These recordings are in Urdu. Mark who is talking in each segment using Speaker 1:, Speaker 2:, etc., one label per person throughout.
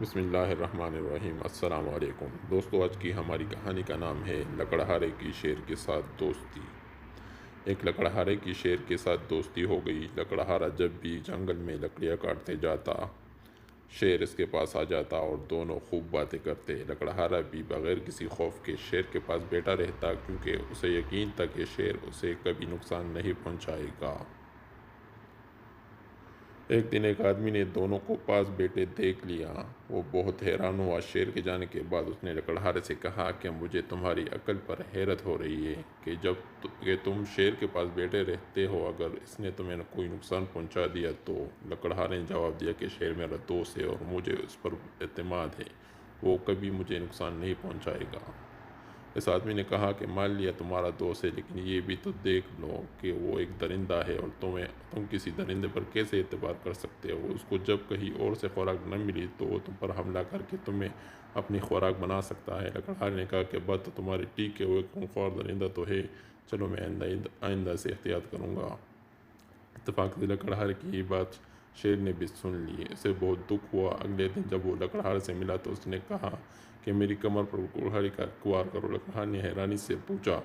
Speaker 1: بسم اللہ الرحمن الرحیم۔ السلام علیکم دوستو، آج کی ہماری کہانی کا نام ہے لکڑہارے کی شیر کے ساتھ دوستی۔ ایک لکڑہارے کی شیر کے ساتھ دوستی ہو گئی۔ لکڑہارا جب بھی جنگل میں لکڑیاں کاٹتے جاتا، شیر اس کے پاس آ جاتا اور دونوں خوب باتیں کرتے۔ لکڑہارا بھی بغیر کسی خوف کے شیر کے پاس بیٹھا رہتا، کیونکہ اسے یقین تھا کہ شیر اسے کبھی نقصان نہیں پہنچائے گا۔ ایک دن ایک آدمی نے دونوں کو پاس بیٹھے دیکھ لیا۔ وہ بہت حیران ہوا۔ شیر کے جانے کے بعد اس نے لکڑہارے سے کہا کہ مجھے تمہاری عقل پر حیرت ہو رہی ہے کہ تم شیر کے پاس بیٹھے رہتے ہو، اگر اس نے تمہیں کوئی نقصان پہنچا دیا تو؟ لکڑہارے نے جواب دیا کہ شیر میرا دوست ہے اور مجھے اس پر اعتماد ہے، وہ کبھی مجھے نقصان نہیں پہنچائے گا۔ اس آدمی نے کہا کہ مان لیا تمہارا دوست ہے، لیکن یہ بھی تو دیکھ لو کہ وہ ایک درندہ ہے اور تم کسی درندے پر کیسے اعتبار کر سکتے ہو؟ اس کو جب کہیں اور سے خوراک نہ ملی تو وہ تم پر حملہ کر کے تمہیں اپنی خوراک بنا سکتا ہے۔ لکڑہارے نے کہا کہ بات تو تمہاری ٹھیک ہے، وہ ایک خونخوار درندہ تو ہے، چلو میں آئندہ سے احتیاط کروں گا۔ اتفاق سے لکڑہارے کی یہ بات شیر نے بھی سن لی۔ اسے بہت دکھ ہوا۔ اگلے دن جب وہ لکڑہارے سے ملا تو اس نے کہا کہ میری کمر پر کلہاڑی کا وار کرو۔ لکڑہارے نے حیرانی سے پوچھا،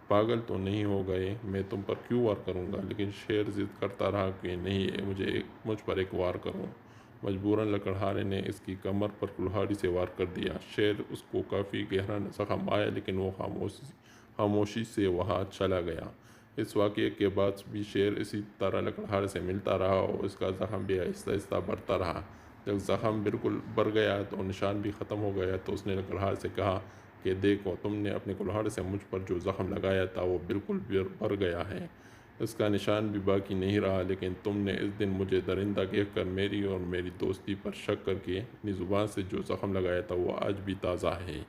Speaker 1: پاگل تو نہیں ہو گئے، میں تم پر کیوں وار کروں گا؟ لیکن شیر ضد کرتا رہا کہ نہیں، مجھ پر ایک وار کرو۔ مجبوراً لکڑہارے نے اس کی کمر پر کلہاڑی سے وار کر دیا۔ شیر اس کو کافی گہرا زخم آیا، لیکن وہ خاموشی سے وہاں چلا گیا۔ اس واقعے کے بعد بھی شیر اسی طرح لکڑہارے سے ملتا رہا اور اس کا زخم بھی آہستہ آہستہ بڑھتا رہا۔ جب زخم بالکل بھر گیا تو نشان بھی ختم ہو گیا تو اس نے لکڑہارے سے کہا کہ دیکھو، تم نے اپنے کلہاڑی سے مجھ پر جو زخم لگایا تھا وہ بالکل بھر گیا ہے، اس کا نشان بھی باقی نہیں رہا، لیکن تم نے اس دن مجھے درندہ کہہ کر میری اور میری دوستی پر شک کر کے اپنی زبان سے جو زخم لگایا تھا وہ آج بھی تازہ ہے۔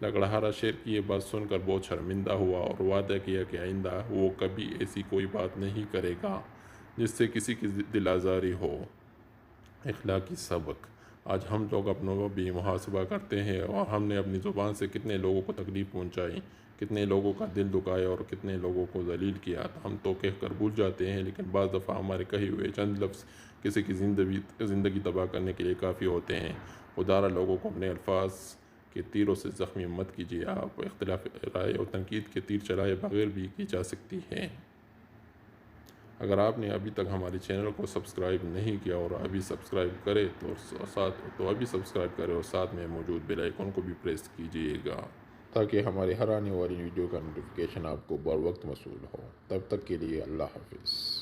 Speaker 1: لکڑہارا شیر کی یہ بات سن کر بہت شرمندہ ہوا اور وعدہ کیا کہ آئندہ وہ کبھی ایسی کوئی بات نہیں کرے گا جس سے کسی کی دل آزاری ہو۔ اخلاقی سبق: آج ہم لوگ اپنوں بھی محاسبہ کرتے ہیں اور ہم نے اپنی زبان سے کتنے لوگوں کو تکلیف پہنچائی، کتنے لوگوں کا دل دکھایا اور کتنے لوگوں کو ذلیل کیا۔ ہم تو کہہ کر بھول جاتے ہیں، لیکن بعض دفعہ ہمارے کہے ہوئے چند لفظ کسی کی زندگی تباہ کرنے کے لیے کافی ہوتے ہیں۔ خدا را لوگوں کو اپنے الفاظ کے تیروں سے زخمی مت کیجیے۔ آپ اختلاف رائے اور تنقید کے تیر چلائے بغیر بھی کی جا سکتی ہے۔ اگر آپ نے ابھی تک ہمارے چینل کو سبسکرائب نہیں کیا اور ابھی سبسکرائب کرے تو ابھی سبسکرائب کرے اور ساتھ میں موجود بیل آئیکن کو بھی پریس کیجیے گا تاکہ ہمارے ہر آنے والی ویڈیو کا نوٹیفیکیشن آپ کو بر وقت موصول ہو۔ تب تک کے لیے اللہ حافظ۔